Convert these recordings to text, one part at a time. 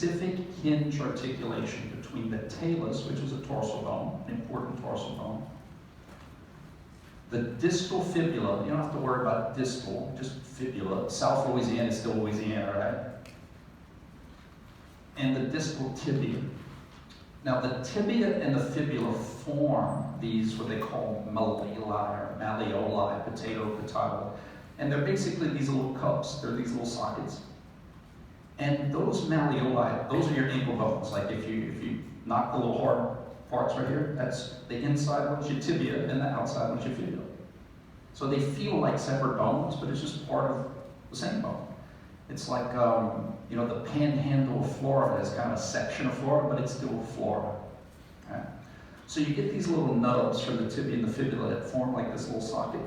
specific hinge articulation between the talus, which is a tarsal bone, an important tarsal bone, the distal fibula. You don't have to worry about distal, just fibula. South Louisiana is still Louisiana, right? And the distal tibia. Now the tibia and the fibula form these, what they call malleoli or malleoli, potato. And they're basically these little cups, they're these little sockets. And those malleoli, those are your ankle bones. Like if you knock the little hard parts right here, that's the inside one's your tibia and the outside one's your fibula. So they feel like separate bones, but it's just part of the same bone. It's like, the panhandle of Florida is kind of a section of Florida, but it's still Florida. Okay? So you get these little nubs from the tibia and the fibula that form like this little socket,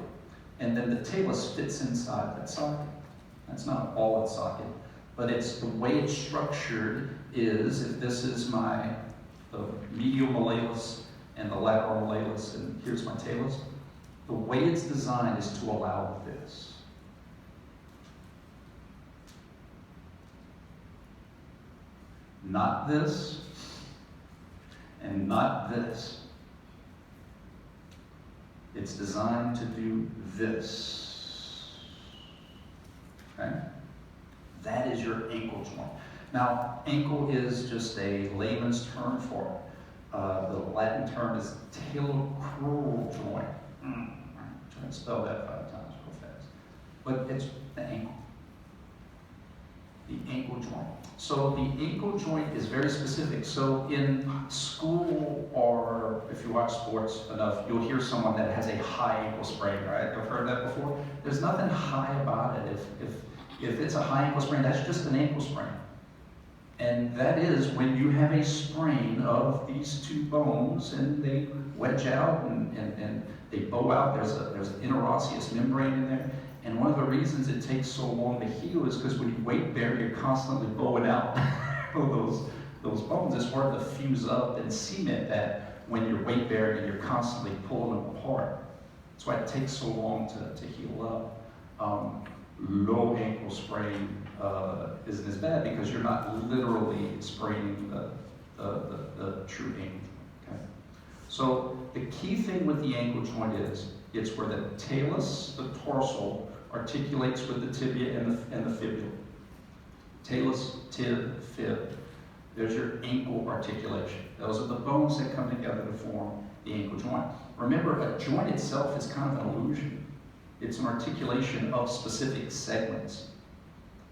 and then the talus fits inside that socket. That's not all its socket, but it's the way it's structured is, if this is the medial malleolus and the lateral malleolus, and here's my talus, the way it's designed is to allow this. Not this, and not this. It's designed to do this. Okay? That is your ankle joint. Now, ankle is just a layman's term for it. The Latin term is talocrural joint. I'm trying to spell that 5 times real fast. But it's the ankle. The ankle joint. So the ankle joint is very specific. So in school, or if you watch sports enough, you'll hear someone that has a high ankle sprain, right? I've heard that before. There's nothing high about it. If it's a high ankle sprain, that's just an ankle sprain. And that is when you have a sprain of these two bones and they wedge out and they bow out. There's an interosseous membrane in there. And one of the reasons it takes so long to heal is because when you weight bear, you're constantly bowing out those bones. It's hard to fuse up and cement that when you're weight bearing and you're constantly pulling them apart. That's why it takes so long to heal up. Low ankle sprain isn't as bad because you're not literally spraining the true ankle. Okay? So the key thing with the ankle joint is it's where the talus, the tarsal, articulates with the tibia and the fibula. Talus, tib, fib. There's your ankle articulation. Those are the bones that come together to form the ankle joint. Remember, a joint itself is kind of an illusion. It's an articulation of specific segments.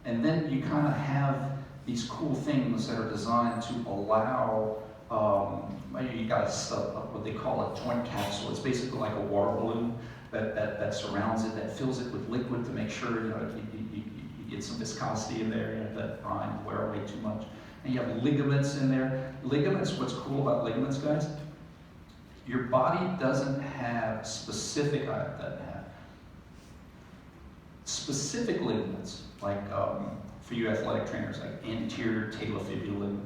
And then you kind of have these cool things that are designed to allow, you got what they call a joint capsule. It's basically like a water balloon that surrounds it, that fills it with liquid to make sure you get some viscosity in there, that brine wear away too much. And you have ligaments in there. Ligaments, what's cool about ligaments, guys? Your body doesn't have specific ligaments, like for you athletic trainers, like anterior talofibulin.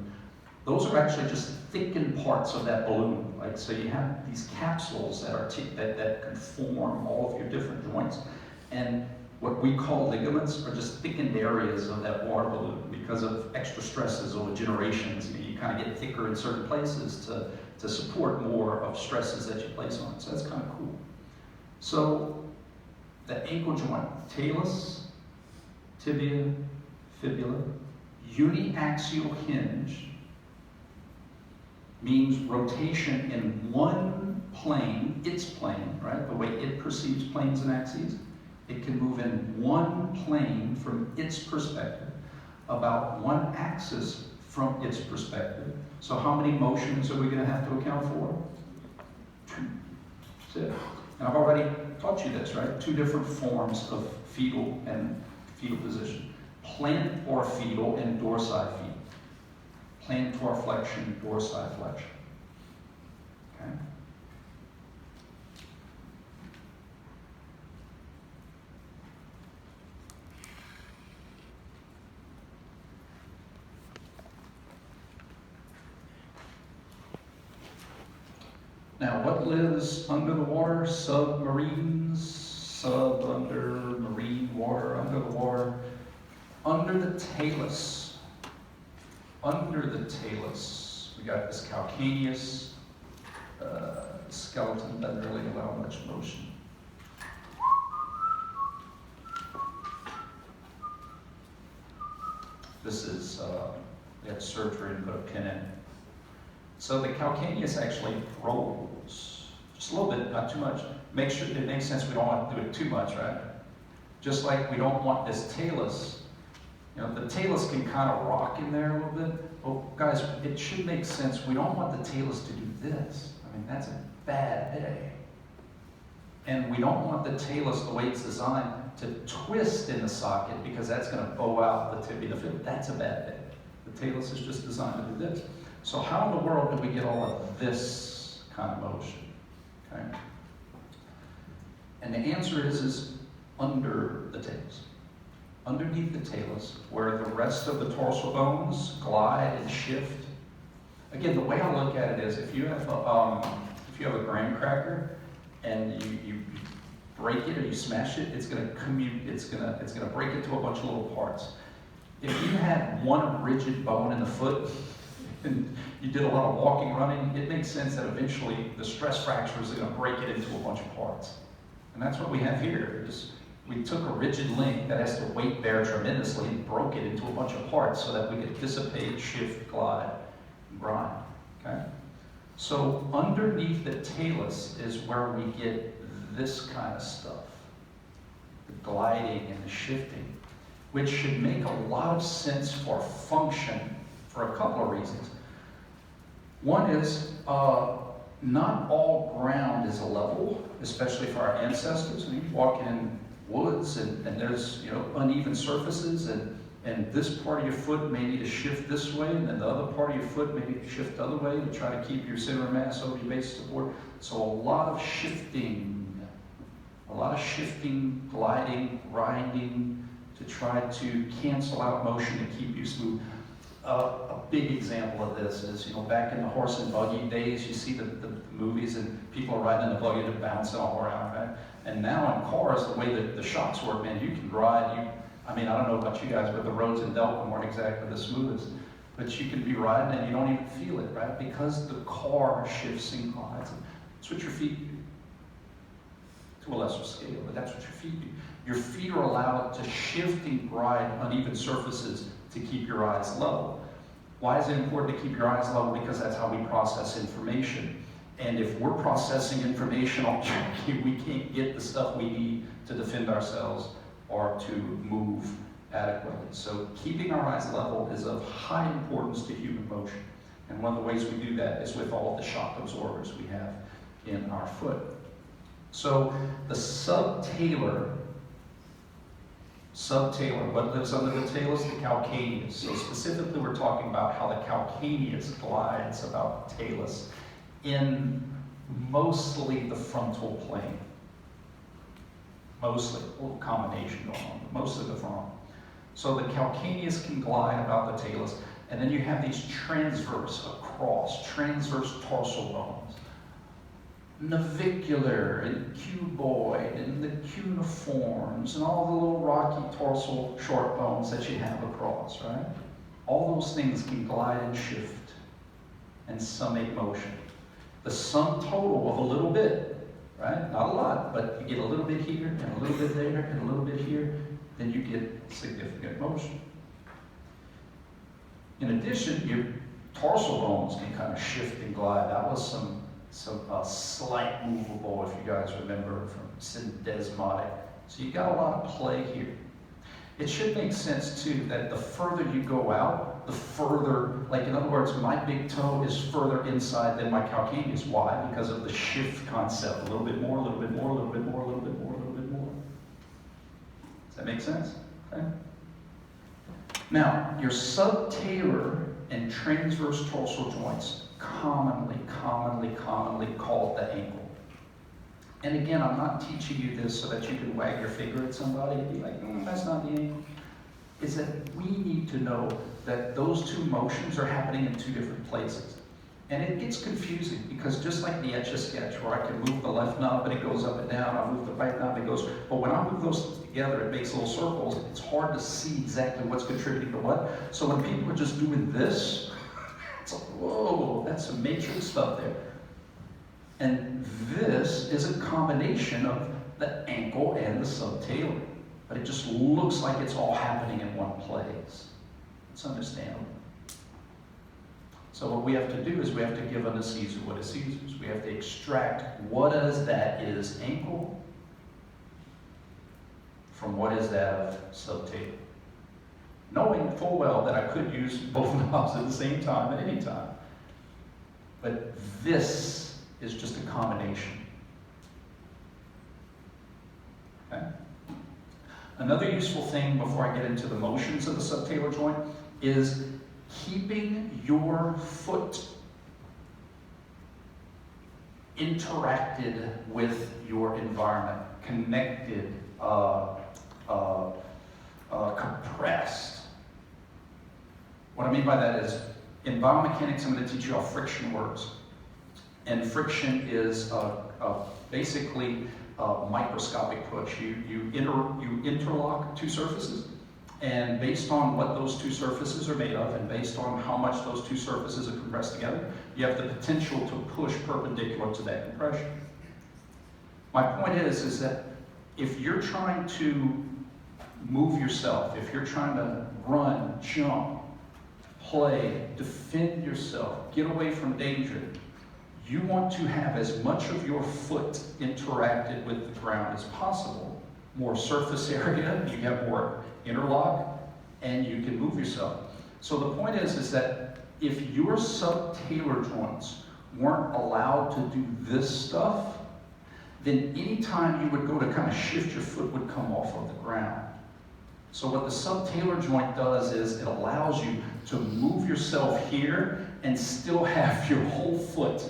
Those are actually just thickened parts of that balloon. Like, so you have these capsules that can form all of your different joints. And what we call ligaments are just thickened areas of that water balloon because of extra stresses over generations. You kind of get thicker in certain places to support more of stresses that you place on it. So that's kind of cool. So the ankle joint, talus, tibia, fibula, uniaxial hinge, means rotation in one plane, its plane, right? The way it perceives planes and axes. It can move in one plane from its perspective, about one axis from its perspective. So how many motions are we going to have to account for? 2. That's it. And I've already taught you this, right? 2 different forms of fetal and fetal position. Plantar fetal and dorsifetal. Plantar flexion, dorsiflexion. Okay? Now, what lives under the water? Submarines, under marine water, under the water. Under the talus Under the talus, we got this calcaneus skeleton doesn't really allow much motion. This is, we had surgery and put a pin in. So the calcaneus actually rolls, just a little bit, not too much. Make sure it makes sense, we don't want to do it too much, right? Just like we don't want this talus, you know, the talus can kind of rock in there a little bit. Well, guys, it should make sense. We don't want the talus to do this. I mean, that's a bad day. And we don't want the talus, the way it's designed, to twist in the socket because that's going to bow out the tip of the foot. That's a bad day. The talus is just designed to do this. So how in the world do we get all of this kind of motion? Okay? And the answer is under the talus. Underneath the talus, where the rest of the dorsal bones glide and shift. Again, the way I look at it is, if you have a graham cracker and you break it or you smash it, it's going to break it to a bunch of little parts. If you had one rigid bone in the foot and you did a lot of walking, running, it makes sense that eventually the stress fractures are going to break it into a bunch of parts. And that's what we have here. We took a rigid link that has to weight bear tremendously and broke it into a bunch of parts so that we could dissipate, shift, glide, and grind. Okay? So underneath the talus is where we get this kind of stuff. The gliding and the shifting, which should make a lot of sense for function for a couple of reasons. One is, not all ground is level, especially for our ancestors. I mean, you walk in woods and there's uneven surfaces and this part of your foot may need to shift this way and then the other part of your foot may need to shift the other way to try to keep your center of mass over your base support. So a lot of shifting, gliding, grinding to try to cancel out motion to keep you smooth. A big example of this is, back in the horse and buggy days, you see the movies and people are riding in the buggy and bouncing all around, right? And now in cars, the way that the shocks work, man, you can ride. I mean, I don't know about you guys, but the roads in Delcom weren't exactly the smoothest. But you can be riding and you don't even feel it, right? Because the car shifts and glides. That's what your feet do. To a lesser scale, but that's what your feet do. Your feet are allowed to shift and glide uneven surfaces to keep your eyes level. Why is it important to keep your eyes level? Because that's how we process information. And if we're processing information on junkie, we can't get the stuff we need to defend ourselves or to move adequately. So keeping our eyes level is of high importance to human motion. And one of the ways we do that is with all of the shock absorbers we have in our foot. So the subtalar, what lives under the talus? The calcaneus. So specifically we're talking about how the calcaneus glides about the talus in mostly the frontal plane. Mostly, a little combination going on, but mostly the frontal. So the calcaneus can glide about the talus, and then you have these transverse tarsal bones. Navicular and cuboid and the cuneiforms and all the little rocky tarsal short bones that you have across, right? All those things can glide and shift, and some make motion. The sum total of a little bit, right? Not a lot, but you get a little bit here and a little bit there and a little bit here, then you get significant motion. In addition, your tarsal bones can kind of shift and glide. That was some slight movable, if you guys remember, from syndesmotic. So you got a lot of play here. It should make sense too that the further you go out, the further, like in other words, my big toe is further inside than my calcaneus. Why? Because of the shift concept. A little bit more, a little bit more, a little bit more, a little bit more, a little bit more. Does that make sense? Okay. Now, your subtalar and transverse tarsal joints commonly called the ankle. And again, I'm not teaching you this so that you can wag your finger at somebody and be like, that's not the ankle. It's that we need to know that those two motions are happening in two different places. And it gets confusing because just like the Etch-a-Sketch, where I can move the left knob and it goes up and down, I move the right knob and it goes, but when I move those things together, it makes little circles. It's hard to see exactly what's contributing to what. So when people are just doing this, it's like, whoa, that's some matrix stuff there. And this is a combination of the ankle and the subtalar. But it just looks like it's all happening in one place. It's understandable. So what we have to do is we have to give unto Caesar what is Caesar's. We have to extract what is that is ankle from what is that of subtalar. Knowing full well that I could use both knobs at the same time at any time. But this is just a combination. Okay? Another useful thing before I get into the motions of the subtalar joint is keeping your foot interacted with your environment, connected, compressed. What I mean by that is, in biomechanics, I'm going to teach you how friction works. And friction is basically a microscopic push. You interlock two surfaces, and based on what those two surfaces are made of, and based on how much those two surfaces are compressed together, you have the potential to push perpendicular to that compression. My point is that if you're trying to move yourself, if you're trying to run, jump, play, defend yourself, get away from danger, you want to have as much of your foot interacted with the ground as possible. More surface area, you have more interlock, and you can move yourself. So the point is that if your subtalar joints weren't allowed to do this stuff, then anytime you would go to kind of shift, your foot would come off of the ground. So what the subtalar joint does is it allows you to move yourself here and still have your whole foot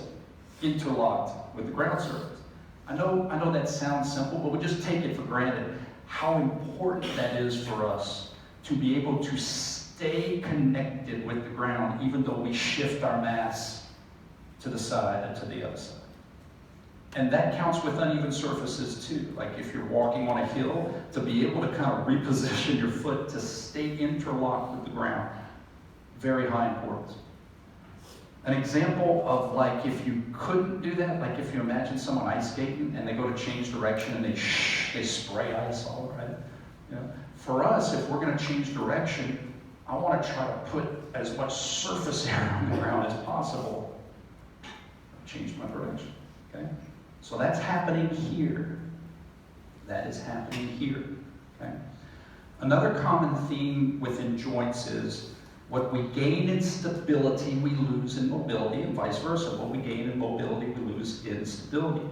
interlocked with the ground surface. I know that sounds simple, but we just take it for granted how important that is for us to be able to stay connected with the ground even though we shift our mass to the side and to the other side. And that counts with uneven surfaces too. Like if you're walking on a hill, to be able to kind of reposition your foot to stay interlocked with the ground. Very high importance. An example of like if you couldn't do that, like if you imagine someone ice skating and they go to change direction and they spray ice all right. You know, for us, if we're going to change direction, I want to try to put as much surface area on the ground as possible. Change my direction. Okay? So that's happening here. That is happening here. Okay? Another common theme within joints is what we gain in stability, we lose in mobility, and vice versa. What we gain in mobility, we lose in stability.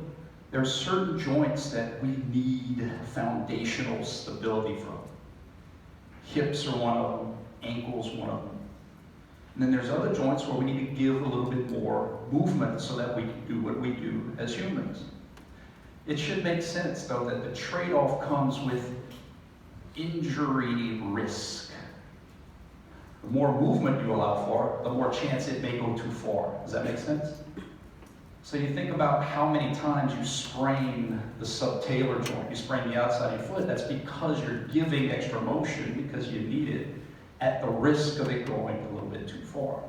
There are certain joints that we need foundational stability from. Hips are one of them, ankles one of them. And then there's other joints where we need to give a little bit more movement so that we can do what we do as humans. It should make sense, though, that the trade-off comes with injury risk. The more movement you allow for, the more chance it may go too far. Does that make sense? So you think about how many times you sprain the subtalar joint, you sprain the outside of your foot. That's because you're giving extra motion because you need it at the risk of it going a little bit too far.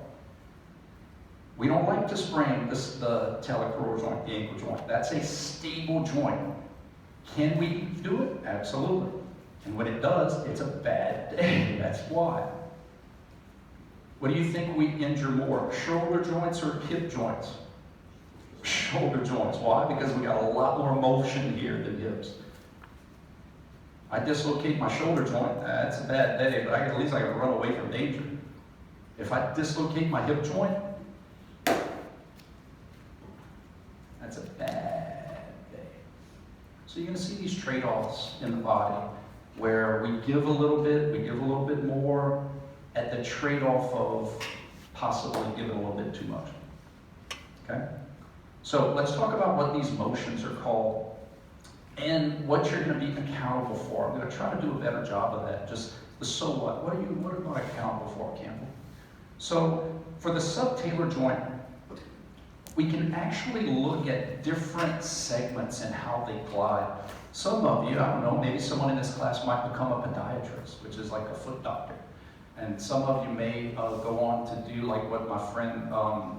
We don't like to sprain the talocrural joint, the ankle joint. That's a stable joint. Can we do it? Absolutely. And when it does, it's a bad day. That's why. What do you think we injure more, shoulder joints or hip joints? Shoulder joints. Why? Because we got a lot more motion here than hips. I dislocate my shoulder joint, that's a bad day, but at least I can run away from danger. If I dislocate my hip joint, that's a bad day. So you're going to see these trade-offs in the body where we give a little bit, we give a little bit more, at the trade-off of possibly giving a little bit too much. Okay? So let's talk about what these motions are called and what you're going to be accountable for. I'm going to try to do a better job of that. Just the so what. What am I accountable for, Campbell? So for the subtalar joint, we can actually look at different segments and how they glide. Some of you, I don't know, maybe someone in this class might become a podiatrist, which is like a foot doctor. And some of you may go on to do like what my friend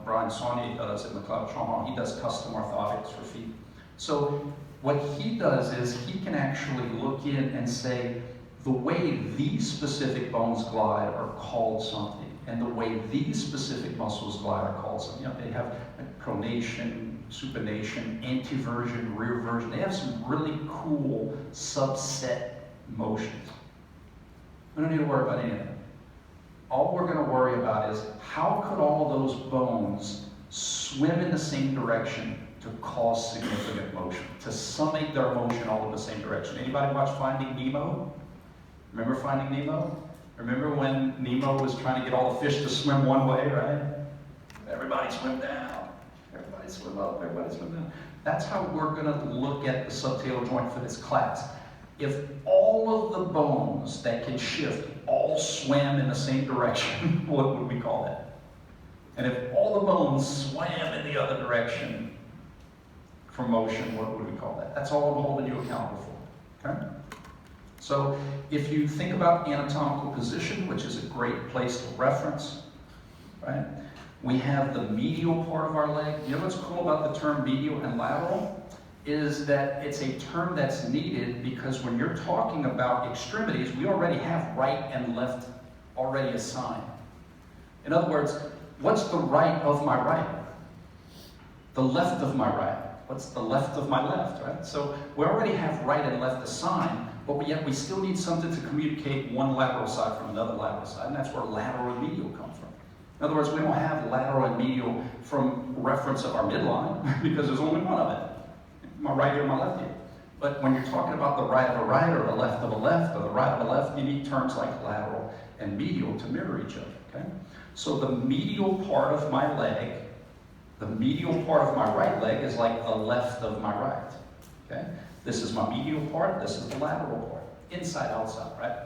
Brian Saunier does at McLeod Trauma. He does custom orthotics for feet. So what he does is he can actually look in and say, the way these specific bones glide are called something, and the way these specific muscles glide are called something. You know, they have pronation, supination, anteversion, rearversion. They have some really cool subset motions. We don't need to worry about any of that. All we're going to worry about is how could all those bones swim in the same direction to cause significant motion, to summate their motion all in the same direction. Anybody watch Finding Nemo? Remember Finding Nemo? Remember when Nemo was trying to get all the fish to swim one way, right? Everybody swim down. Everybody swim up. Everybody swim down. That's how we're going to look at the subtalar joint for this class. If all of the bones that can shift all swam in the same direction, what would we call that? And if all the bones swam in the other direction for motion, what would we call that? That's all I'm holding you accountable for, okay? So if you think about anatomical position, which is a great place to reference, right? We have the medial part of our leg. You know what's cool about the term medial and lateral? Is that it's a term that's needed because when you're talking about extremities, we already have right and left already assigned. In other words, what's the right of my right? The left of my right. What's the left of my left, right? So we already have right and left assigned, but yet we still need something to communicate one lateral side from another lateral side, and that's where lateral and medial come from. In other words, we don't have lateral and medial from reference of our midline because there's only one of it. My right ear, my left ear. But when you're talking about the right of a right or the left of a left or the right of a left, you need terms like lateral and medial to mirror each other, okay? So the medial part of my leg, the medial part of my right leg is like the left of my right, okay? This is my medial part, this is the lateral part. Inside, outside, right?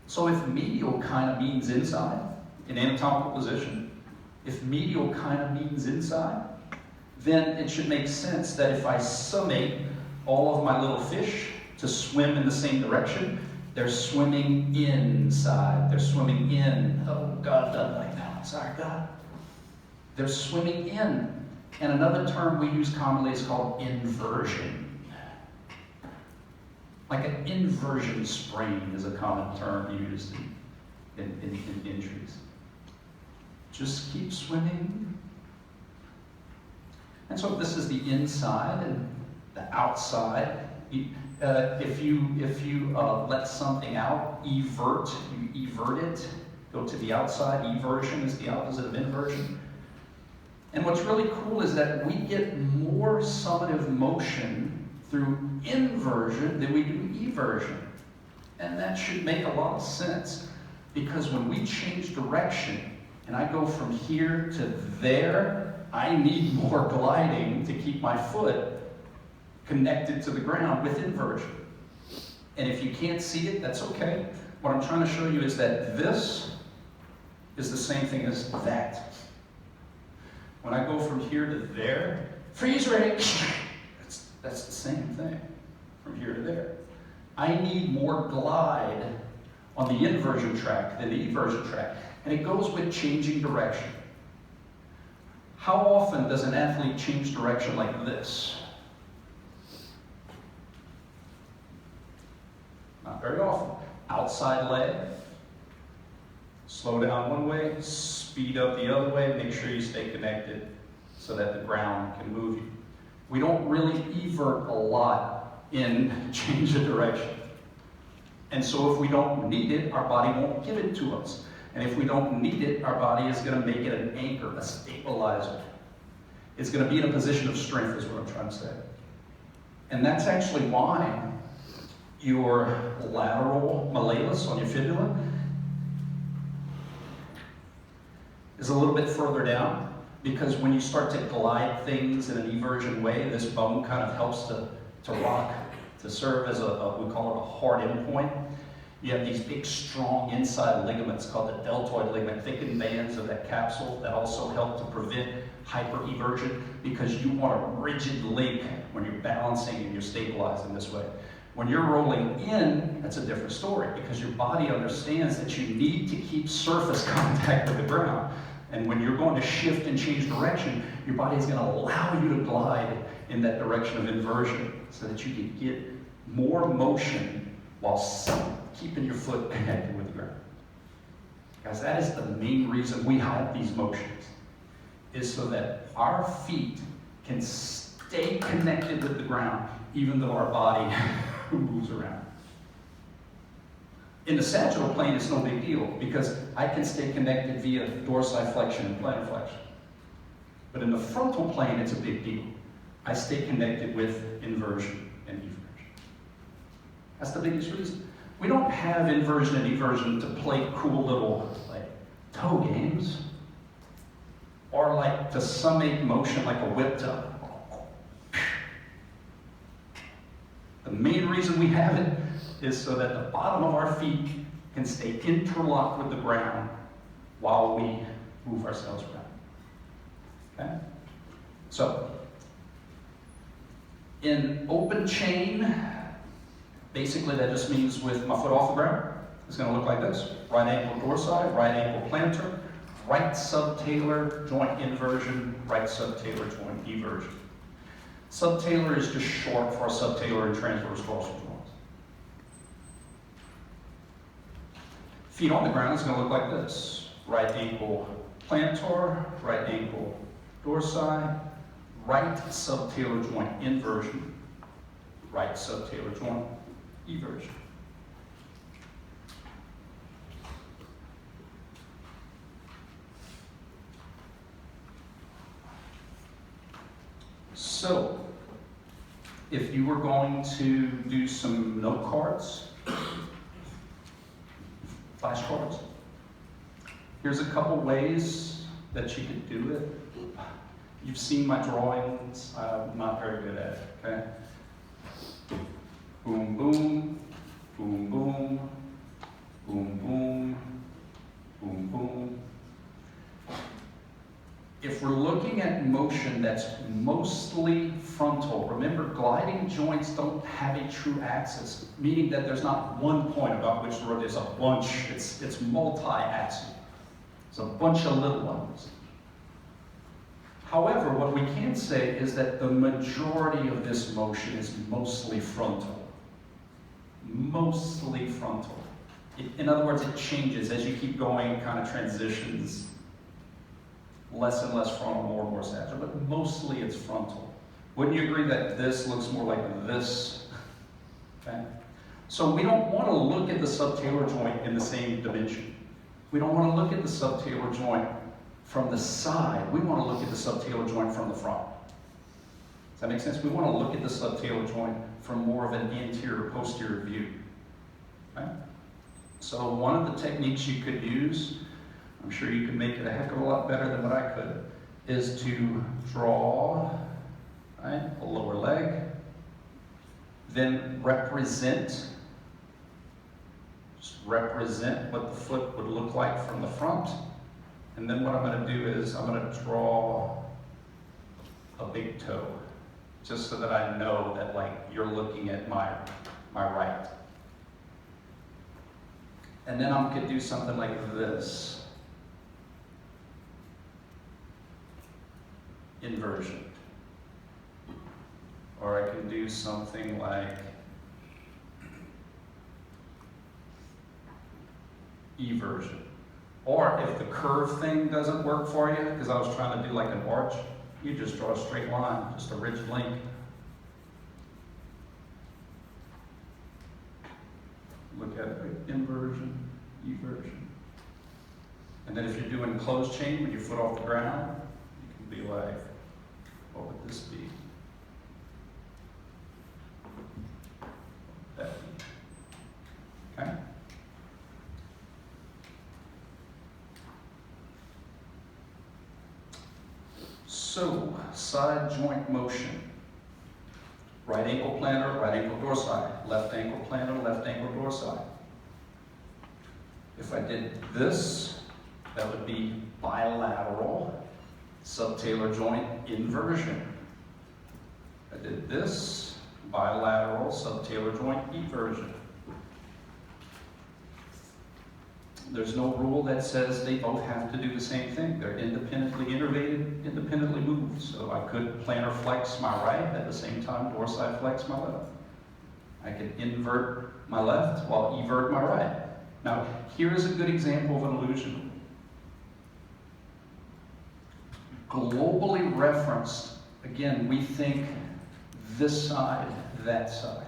So if medial kind of means inside, in anatomical position, if medial kind of means inside, then it should make sense that if I summate all of my little fish to swim in the same direction, they're swimming inside. They're swimming in. Oh, God, doesn't like that one. Sorry, God. They're swimming in. And another term we use commonly is called inversion. Like an inversion sprain is a common term used in injuries. Just keep swimming. And so this is the inside and the outside. If you let something out, evert, you evert it, go to the outside. Eversion is the opposite of inversion. And what's really cool is that we get more summative motion through inversion than we do eversion. And that should make a lot of sense because when we change direction and I go from here to there, I need more gliding to keep my foot connected to the ground with inversion. And if you can't see it, that's okay. What I'm trying to show you is that this is the same thing as that. When I go from here to there, freeze rate, that's the same thing from here to there. I need more glide on the inversion track than the eversion track. And it goes with changing direction. How often does an athlete change direction like this? Not very often. Outside leg, slow down one way, speed up the other way, make sure you stay connected so that the ground can move you. We don't really evert a lot in change of direction. And so if we don't need it, our body won't give it to us. And if we don't need it, our body is going to make it an anchor, a stabilizer. It's going to be in a position of strength is what I'm trying to say. And that's actually why your lateral malleolus on your fibula is a little bit further down, because when you start to glide things in an eversion way, this bone kind of helps to rock, to serve as we call it a hard endpoint. You have these big, strong inside ligaments called the deltoid ligament, thickened bands of that capsule that also help to prevent hypereversion, because you want a rigid link when you're balancing and you're stabilizing this way. When you're rolling in, that's a different story, because your body understands that you need to keep surface contact with the ground. And when you're going to shift and change direction, your body is going to allow you to glide in that direction of inversion so that you can get more motion while keeping your foot connected with the ground. Guys, that is the main reason we have these motions, is so that our feet can stay connected with the ground even though our body moves around. In the sagittal plane, it's no big deal because I can stay connected via dorsiflexion and plantar flexion. But in the frontal plane, it's a big deal. I stay connected with inversion and eversion. That's the biggest reason. We don't have inversion and eversion to play cool little toe games, or to summate motion like a whip toe. The main reason we have it is so that the bottom of our feet can stay interlocked with the ground while we move ourselves around. Okay? So, in open chain, basically that just means with my foot off the ground, it's going to look like this. Right ankle dorsi, right ankle plantar, right subtalar joint inversion, right subtalar joint eversion. Subtalar is just short for subtalar and transverse dorsal joints. Feet on the ground is going to look like this. Right ankle plantar, right ankle dorsi, right subtalar joint inversion, right subtalar joint eversion. So, if you were going to do some note cards, flashcards, here's a couple ways that you could do it. You've seen my drawings. I'm not very good at it, okay? Boom, boom, boom, boom, boom, boom, boom, boom. If we're looking at motion that's mostly frontal, remember gliding joints don't have a true axis, meaning that there's not one point about which there's a bunch, it's multi-axial. It's a bunch of little ones. However, what we can say is that the majority of this motion is mostly frontal. Mostly frontal. In other words, it changes as you keep going, it kind of transitions. Less and less frontal, more and more sagittal, but mostly it's frontal. Wouldn't you agree that this looks more like this? Okay? So we don't want to look at the subtalar joint in the same dimension. We don't want to look at the subtalar joint from the side. We want to look at the subtalar joint from the front. Does that make sense? We want to look at the subtalar joint from more of an anterior-posterior view. Okay? So one of the techniques you could use, I'm sure you could make it a heck of a lot better than what I could, is to draw a lower leg, then represent what the foot would look like from the front, and then what I'm going to do is I'm going to draw a big toe, just so that I know that you're looking at my right. And then I could do something like this. Inversion. Or I can do something like eversion. Or if the curve thing doesn't work for you, because I was trying to do like an arch, you just draw a straight line, just a rigid link. Look at it, inversion, eversion. And then if you're doing closed chain with your foot off the ground, you can be like, what would this be? That be. Okay? So, side joint motion. Right ankle plantar, right ankle dorsi. Left ankle plantar, left ankle dorsi. If I did this, that would be bilateral subtalar joint inversion. If I did this, bilateral subtalar joint eversion. There's no rule that says they both have to do the same thing. They're independently innervated, independently moved. So I could plantar flex my right at the same time dorsi flex my left. I could invert my left while evert my right. Now, here is a good example of an illusion. Globally referenced, again, we think this side, that side.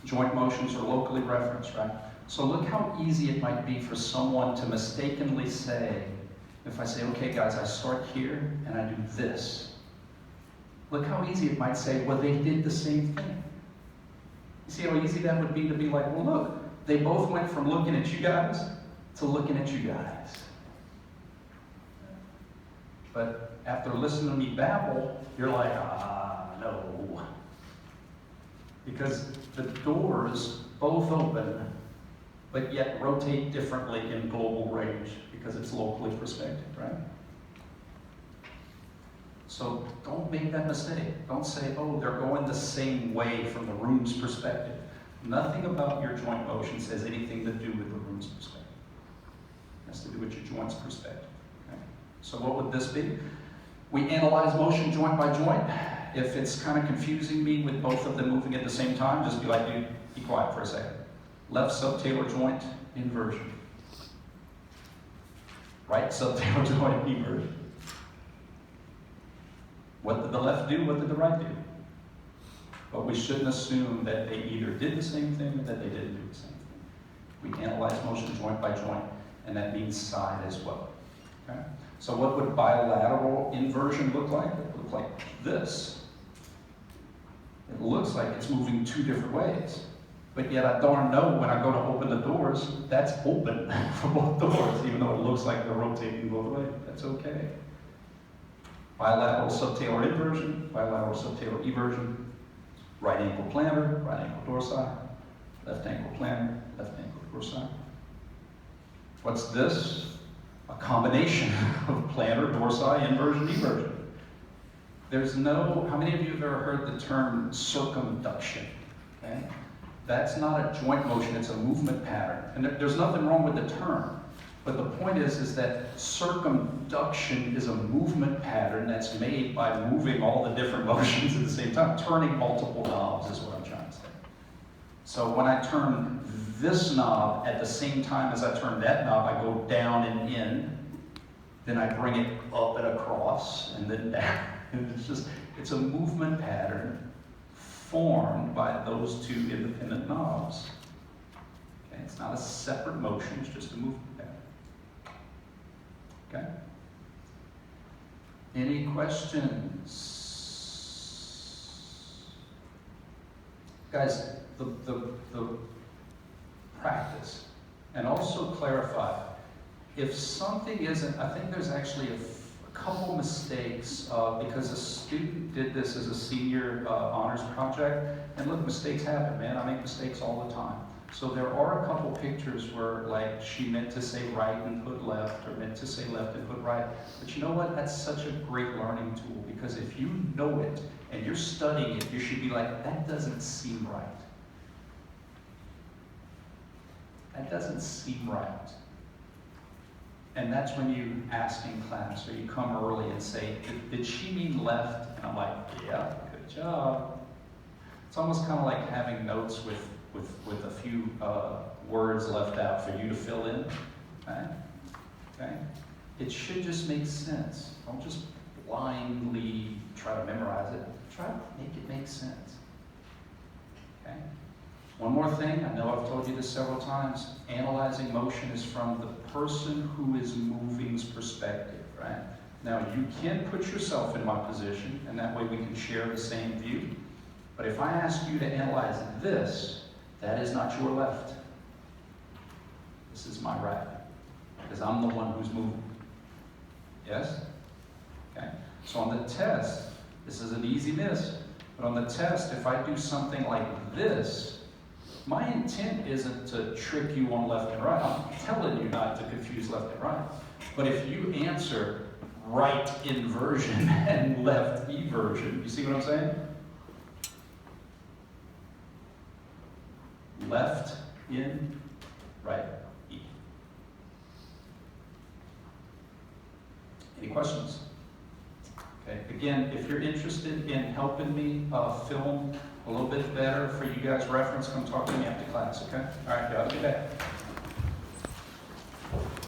Joint motions are locally referenced, right? So look how easy it might be for someone to mistakenly say, if I say, okay guys, I start here and I do this. Look how easy it might say, well, they did the same thing. You see how easy that would be to be like, well, look, they both went from looking at you guys to looking at you guys. But after listening to me babble, you're like, no. Because the doors both open, but yet rotate differently in global range because it's locally perspective, right? So don't make that mistake. Don't say, oh, they're going the same way from the room's perspective. Nothing about your joint motion says anything to do with the room's perspective. It has to do with your joint's perspective. Okay? So what would this be? We analyze motion joint by joint. If it's kind of confusing me with both of them moving at the same time, just be like, dude, be quiet for a second. Left subtalar joint inversion. Right subtalar joint eversion. What did the left do? What did the right do? But we shouldn't assume that they either did the same thing or that they didn't do the same thing. We analyze motion joint by joint, and that means side as well. Okay? So what would bilateral inversion look like? It would look like this. It looks like it's moving two different ways. But yet I darn know when I go to open the doors, that's open for both doors, even though it looks like they're rotating both ways. That's okay. Bilateral subtalar inversion, bilateral subtalar eversion, right ankle plantar, right ankle dorsi, left ankle plantar, left ankle dorsi. What's this? A combination of plantar, dorsi, inversion, eversion. There's no, how many of you have ever heard the term circumduction? Okay? That's not a joint motion, it's a movement pattern. And there's nothing wrong with the term. But the point is that circumduction is a movement pattern that's made by moving all the different motions at the same time, turning multiple knobs is what I'm trying to say. So when I turn this knob at the same time as I turn that knob, I go down and in, then I bring it up and across, and then down. It's a movement pattern formed by those two independent knobs. Okay? It's not a separate motion, it's just a movement pattern. Okay? Any questions? Guys, the practice, and also clarify, if something isn't, I think there's actually a couple mistakes because a student did this as a senior honors project, and look, mistakes happen, man. I make mistakes all the time. So there are a couple pictures where, like, she meant to say right and put left, or meant to say left and put right. But you know what? That's such a great learning tool, because if you know it and you're studying it, you should be like, that doesn't seem right. That doesn't seem right. And that's when you ask in class, or you come early and say, did she mean left? And I'm like, yeah, good job. It's almost kind of like having notes with a few words left out for you to fill in. Okay? It should just make sense. Don't just blindly try to memorize it. Try to make it make sense. Okay? One more thing, I know I've told you this several times, analyzing motion is from the person who is moving's perspective, right? Now, you can put yourself in my position, and that way we can share the same view. But if I ask you to analyze this, that is not your left. This is my right, because I'm the one who's moving. Yes? Okay? So on the test, this is an easy miss, but on the test, if I do something like this, My intent isn't to trick you on left and right. I'm telling you not to confuse left and right. But if you answer right inversion and left eversion, you see what I'm saying? Left in, right E. Any questions? Okay. Again, if you're interested in helping me film a little bit better for you guys' reference, come talk to me after class, okay? All right, y'all have a good day.